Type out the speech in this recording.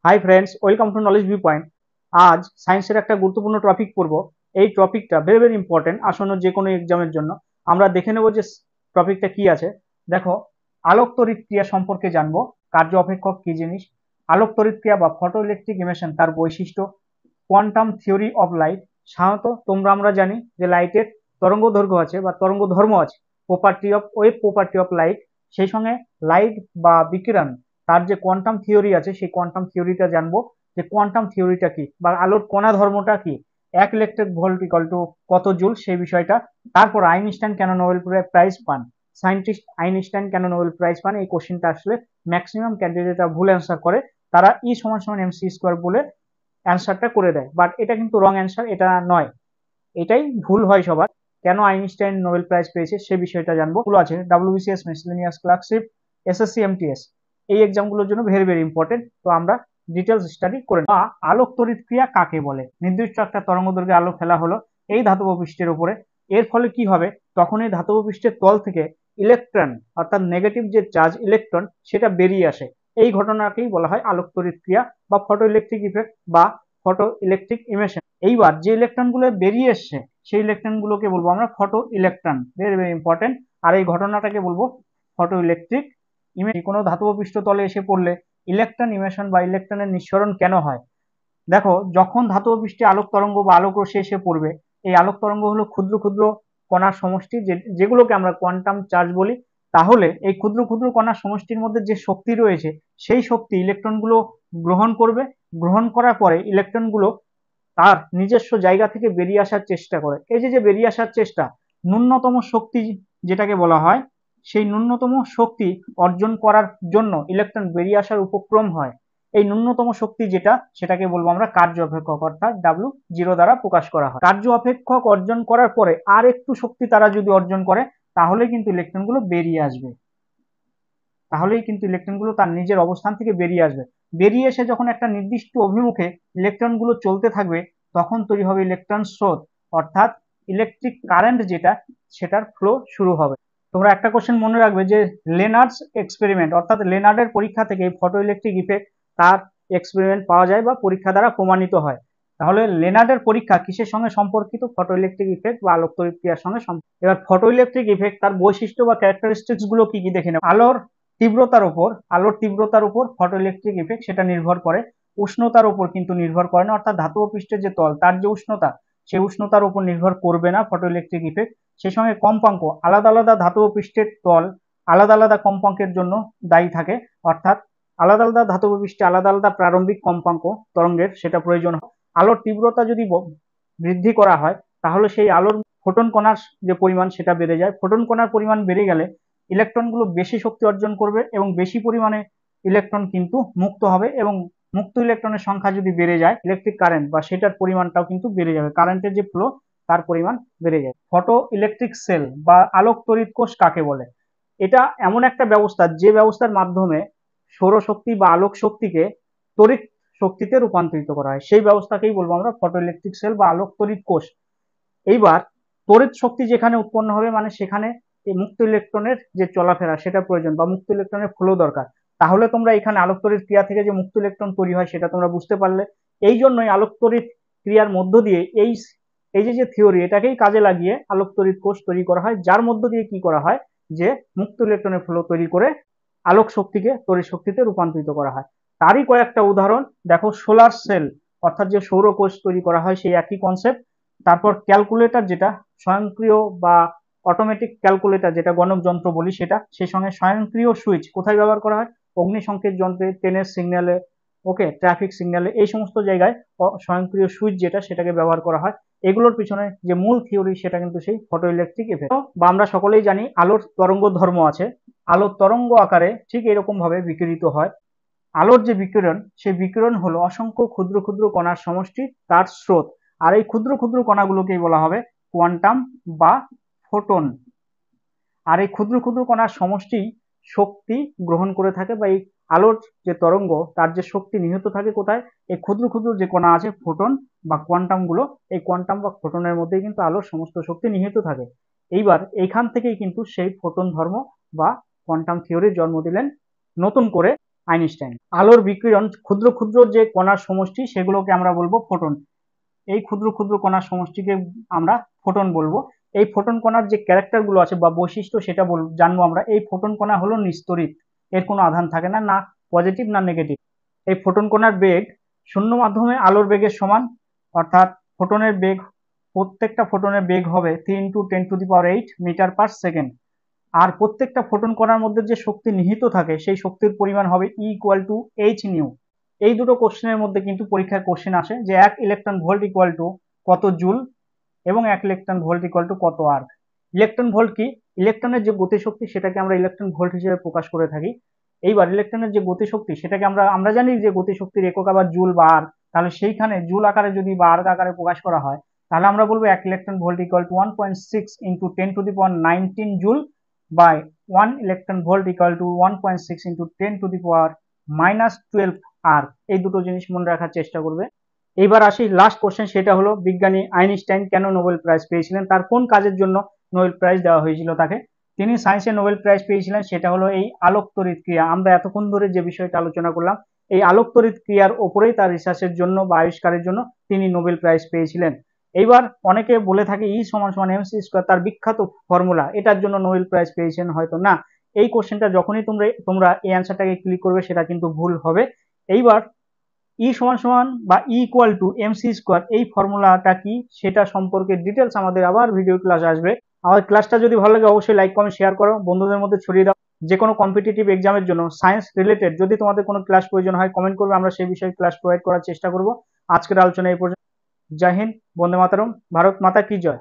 Hi friends, welcome to knowledge view point. আজ সায়েন্সের একটা গুরুত্বপূর্ণ টপিক পড়ব। এই টপিকটা ভেরি ভেরি ইম্পর্টেন্ট আসন্ন যে কোনো এক্সামের জন্য। আমরা দেখে নেব যে টপিকটা কি আছে। দেখো, আলোক তড়িৎ ক্রিয়া সম্পর্কে জানবো। কার্য অপেক্ষক কি জিনিস, আলোক তড়িৎ ক্রিয়া বা ফটো ইলেকট্রিক ইমিশন তার বৈশিষ্ট্য, কোয়ান্টাম থিওরি অফ লাইট। সাধারণত আমরা জানি যে লাইটের তরঙ্গ দৈর্ঘ্য আছে বা তরঙ্গ ধর্ম আছে, property of wave, property of light. সেই সঙ্গে লাইট বা বিকিরণ তার যে কোয়ান্টাম থিওরি আছে সেই কোয়ান্টাম থিওরিটা জানবো, যে কোয়ান্টাম থিওরিটা কি বা আলোর কণা ধর্মটা কি, 1 ইলেকট্রিক ভোল্ট ইকুয়াল টু কত জুল, সেই বিষয়টা। তারপর আইনস্টাইন কেন নোবেল প্রাইজ পান, সায়েন্টিস্ট আইনস্টাইন কেন নোবেল প্রাইজ পান, এই কোশ্চেনটা আসলে ম্যাক্সিমাম ক্যান্ডিডেটরা ভুল অ্যান্সার করে। তারা ই সমান সমান এমসি স্কোয়ার বলে অ্যান্সারটা করে দেয়, বাট এটা কিন্তু রং অ্যান্সার, এটা নয়, এটাই ভুল হয় সবার। কেন আইনস্টাইন নোবেল প্রাইজ পেয়েছে সে বিষয়টা জানবো। গুলো আছে WBCS, miscellaneous clerkship, SSC, MTS, এই এক্সামগুলোর জন্য ভেরি ভেরি ইম্পর্টেন্ট। তো আমরা ডিটেলস স্টাডি করে নেব। আলোক তড়িৎ ক্রিয়া কাকে বলে? নির্দিষ্ট একটা তরঙ্গ দৈর্ঘ্যে আলো ফেলা হলো এই ধাতব পৃষ্ঠের উপরে। এর ফলে কি হবে, তখন এই ধাতব পৃষ্ঠের তল থেকে ইলেকট্রন অর্থাৎ নেগেটিভ যে চার্জ ইলেকট্রন সেটা বেরিয়ে আসে। এই ঘটনাকেই বলা হয় আলোক তড়িৎ ক্রিয়া বা ফটো ইলেকট্রিক ইফেক্ট বা ফটো ইলেকট্রিক ইমিশন। এইবার যে ইলেকট্রন গুলো বেরিয়ে এসছে সেই ইলেকট্রন গুলোকে বলবো আমরা photo electron, very very important. আর এই ঘটনাটাকে বলবো ফটো ইলেকট্রিক ইমিশন। কোনো ধাতব পৃষ্ঠতলে এসে পড়লে ইলেকট্রন ইমিশন বা ইলেকট্রনের নিঃসরণ কেন হয়? দেখো, যখন ধাতব পৃষ্ঠে আলোক তরঙ্গ বা আলোক রশ্মি এসে পড়বে, এই আলোক তরঙ্গ হলো ক্ষুদ্র ক্ষুদ্র কণার সমষ্টি, যেগুলোকে আমরা কোয়ান্টাম চার্জ বলি। তাহলে এই ক্ষুদ্র ক্ষুদ্র কণার সমষ্টির মধ্যে যে শক্তি রয়েছে সেই শক্তি ইলেকট্রনগুলো গ্রহণ করবে। গ্রহণ করার পরে ইলেকট্রনগুলো তার নিজস্ব জায়গা থেকে বেরিয়ে আসার চেষ্টা করে। এই যে যে বেরিয়ে আসার চেষ্টা, ন্যূনতম শক্তি যেটাকে বলা হয়, সেই ন্যূনতম শক্তি অর্জন করার জন্য ইলেকট্রন বেরিয়ে আসার উপক্রম হয়। এই ন্যূনতম শক্তি যেটা, সেটাকে বলবো আমরা কার্য অপেক্ষক, অর্থাৎ W0 দ্বারা প্রকাশ করা হয়। কার্য অপেক্ষক অর্জন করার পরে আর একটু শক্তি তারা যদি অর্জন করে, তাহলে কিন্তু ইলেকট্রনগুলো বেরিয়ে আসবে। তাহলেই কিন্তু ইলেকট্রনগুলো তার নিজের অবস্থান থেকে বেরিয়ে আসবে। বেরিয়ে এসে যখন একটা নির্দিষ্ট অভিমুখে ইলেকট্রনগুলো চলতে থাকবে, তখন তৈরি হবে ইলেকট্রন স্রোত, অর্থাৎ ইলেকট্রিক কারেন্ট যেটা, সেটার ফ্লো শুরু হবে। তোমরা একটা কোশ্চেন মনে রাখবে যে লেনার্ডস এক্সপেরিমেন্ট, অর্থাৎ লেনার্ডের পরীক্ষা থেকে ফটো ইলেকট্রিক ইফেক্ট তার এক্সপেরিমেন্ট পাওয়া যায় বা পরীক্ষা দ্বারা প্রমাণিত হয়। তাহলে লেনার্ডের পরীক্ষা কিসের সঙ্গে সম্পর্কিত? ফটো ইলেকট্রিক ইফেক্ট বা আলোক তড়িৎ ক্রিয়ার সঙ্গে। এবার ফটো ইলেকট্রিক ইফেক্ট তার বৈশিষ্ট্য বা ক্যারেক্টারিস্টিক্স গুলো কি কি দেখে নেব। আলোর তীব্রতার উপর ফটো ইলেকট্রিক ইফেক্ট সেটা নির্ভর করে, উষ্ণতার উপর কিন্তু নির্ভর করে না। অর্থাৎ ধাতব পৃষ্ঠের যে তল তার যে উষ্ণতা, সেই উষ্ণতার উপর নির্ভর করবে না ফটো ইলেকট্রিক ইফেক্ট। সেই সঙ্গে কম্পাঙ্ক, আলাদা আলাদা ধাতব পৃষ্ঠের তল আলাদা আলাদা কম্পাঙ্কের জন্য দায়ী থাকে। অর্থাৎ আলাদা আলাদা ধাতব পৃষ্ঠে আলাদা আলাদা প্রারম্ভিক কম্পাঙ্ক তরঙ্গের সেটা প্রয়োজন হয়। আলোর তীব্রতা যদি বৃদ্ধি করা হয়, তাহলে সেই আলোর ফোটন কণার যে পরিমাণ সেটা বেড়ে যায়। ফোটন কণার পরিমাণ বেড়ে গেলে ইলেকট্রনগুলো বেশি শক্তি অর্জন করবে এবং বেশি পরিমাণে ইলেকট্রন কিন্তু মুক্ত হবে, এবং মুক্ত ইলেকট্রনের সংখ্যা যদি বেড়ে যায়, ইলেকট্রিক কারেন্ট বা সেটার পরিমাণটাও কিন্তু বেড়ে যাবে, কারেন্টের যে ফ্লো তার পরিমাণ বেড়ে যায়। ফটো ইলেকট্রিক সেল বা আলোক তড়িৎ কোষ কাকে বলে? এটা এমন একটা ব্যবস্থা যে ব্যবস্থার মাধ্যমে সৌরশক্তি বা আলোক শক্তিকে তড়িৎ শক্তিতে রূপান্তরিত করা হয়, সেই ব্যবস্থাকেই বলবো আমরা ফটো ইলেকট্রিক সেল বা আলোক তড়িৎ কোষ। এইবার তড়িৎ শক্তি যেখানে উৎপন্ন হবে, মানে সেখানে এই মুক্ত ইলেকট্রনের যে চলাফেরা সেটা প্রয়োজন বা মুক্ত ইলেকট্রনের ফ্লো দরকার। তাহলে তোমরা এখানে আলোক তড়িৎ ক্রিয়া থেকে যে মুক্ত ইলেকট্রন তৈরি হয় সেটা তোমরা বুঝতে পারলে। এই জন্যই আলোক তড়িৎ ক্রিয়ার মধ্য দিয়ে এই এই যে থিওরি, এটাকেই কাজে লাগিয়ে আলোক তড়িৎ কোষ তৈরি করা হয়, যার মধ্য দিয়ে কি করা হয়, যে মুক্ত ইলেকট্রনের ফ্লো তৈরি করে আলোক শক্তিকে তড়িৎ শক্তিতে রূপান্তরিত করা হয়। তারই কয়েকটা উদাহরণ দেখো, সোলার সেল অর্থাৎ যে সৌর কোষ তৈরি করা হয় সেই একই কনসেপ্ট। তারপর ক্যালকুলেটর, যেটা স্বয়ংক্রিয় বা অটোমেটিক ক্যালকুলেটর, যেটা গণক যন্ত্র বলি সেটা। সেই সঙ্গে স্বয়ংক্রিয় সুইচ কোথায় ব্যবহার করা হয়? অগ্নি সংকেত যন্ত্রে, ট্রেনের সিগন্যালে, ওকে, ট্রাফিক সিগন্যালে, এই সমস্ত জায়গায় স্বয়ংক্রিয় সুইচ যেটা, সেটাকে ব্যবহার করা হয়। এগুলোর পিছনে যে মূল থিওরি সেটা কিন্তু সেই ফটো ইলেকট্রিক ইফেক্ট। বা আমরা সকলেই জানি আলোর তরঙ্গ ধর্ম আছে। আলোর তরঙ্গ আকারে ঠিক এরকম ভাবে বিকিরিত হয়। আলোর যে বিকিরণ, সেই বিকিরণ হলো অসংখ্য ক্ষুদ্র ক্ষুদ্র কণার সমষ্টি, তার স্রোত। আর এই ক্ষুদ্র ক্ষুদ্র কণাগুলোকেই বলা হবে কোয়ান্টাম বা ফোটন। আর এই ক্ষুদ্র ক্ষুদ্র কণার সমষ্টি শক্তি গ্রহণ করে থাকে, বা এই আলোর যে তরঙ্গ তার যে শক্তি নিহিত থাকে কোথায়? এই ক্ষুদ্র ক্ষুদ্র যে কণা আছে ফোটন বা কোয়ান্টাম গুলো, এই কোয়ান্টাম বা ফোটনের মধ্যেই কিন্তু আলোর সমস্ত শক্তি নিহিত থাকে। এইবার এইখান থেকেই কিন্তু সেই ফোটন ধর্ম বা কোয়ান্টাম থিওরির জন্ম দিলেন নতুন করে আইনস্টাইন। আলোর বিকিরণ ক্ষুদ্র ক্ষুদ্র যে কণার সমষ্টি সেগুলোকে আমরা বলবো ফোটন। এই ক্ষুদ্র ক্ষুদ্র কণার সমষ্টিকে আমরা ফোটন বলবো। এই ফোটন কণার যে ক্যারেক্টার গুলো আছে বা বৈশিষ্ট্য সেটা জানবো আমরা। এই ফোটন কণা হলো নিস্তড়িত, এর কোনো আধান থাকে না, না পজিটিভ না নেগেটিভ। এই ফোটন কণার বেগ শূন্য মাধ্যমে আলোর বেগের সমান, অর্থাৎ ফোটনের বেগ, প্রত্যেকটা ফোটনের বেগ হবে 3 × 10⁸ মিটার পার সেকেন্ড। আর প্রত্যেকটা ফোটন কণার মধ্যে যে শক্তি নিহিত থাকে সেই শক্তির পরিমাণ হবে E=h²। এই দুটো কোশ্চেনের মধ্যে কিন্তু পরীক্ষার কোশ্চেন আসে যে 1 ইলেকট্রন ভোল্ট ইকুয়াল টু কত জুল এবং 1 ইলেকট্রন ভোল্ট ইকুয়াল টু কত আর্ক। ইলেকট্রন ভোল্ট কি? ইলেকট্রনের যে গতিশক্তি সেটাকে আমরা ইলেকট্রন ভোল্ট হিসেবে প্রকাশ করে থাকি। এইবার ইলেকট্রনের যে গতিশক্তি সেটাকে আমরা জানি যে গতিশক্তির একক আবার জুল বা আর্ক, তাহলে সেইখানে জুল আকারে যদি বা আর্ক আকারে প্রকাশ করা হয় তাহলে আমরা বলবো 1 electron volt equal to 1.6 into 10⁻19 joule by 1 electron volt equal to 1.6 into 10⁻−12 erg. এই দুটো জিনিস মনে রাখার চেষ্টা করবে। এইবার আসি লাস্ট কোশ্চেন, সেটা হলো বিজ্ঞানী আইনস্টাইন কেন নোবেল প্রাইজ পেয়েছিলেন, তার কোন কাজের জন্য নোবেল প্রাইজ দেওয়া হয়েছিল তাকে। তিনি সায়েন্সে নোবেল প্রাইজ পেয়েছিলেন সেটা হলো এই আলোক তড়িৎ ক্রিয়া। আমরা এতক্ষণ ধরে যে বিষয়টা আলোচনা করলাম এই আলোক তড়িৎ ক্রিয়ার ওপরেই তার রিসার্চের জন্য বা আবিষ্কারের জন্য তিনি নোবেল প্রাইজ পেয়েছিলেন। এইবার অনেকে বলে থাকে E=mc², তার বিখ্যাত ফর্মুলা, এটার জন্য নোবেল প্রাইজ পেয়েছেন হয়তো না। এই কোশ্চেনটা যখনই তোমরা এই অ্যান্সারটাকে ক্লিক করবে সেটা কিন্তু ভুল হবে। এইবার E=mc², এই ফর্মুলাটা কি সেটা সম্পর্কে ডিটেলস আমাদের আবার ভিডিও ক্লাস আসবে। আমার ক্লাসটা যদি ভালো লাগে অবশ্যই লাইক কমেন্ট শেয়ার করো, বন্ধুদের মধ্যে ছড়িয়ে দাও। যে কোনো কম্পিটিটিভ এক্সামের জন্য সায়েন্স রিলেটেড যদি তোমাদের কোনো ক্লাস প্রয়োজন হয় কমেন্ট করবে, আমরা সেই বিষয়ে ক্লাস প্রোভাইড করার চেষ্টা করব। আজকের আলোচনা এই পর্যন্ত। জয় হিন্দ, বন্দে মাতরম, ভারত মাতা কি জয়।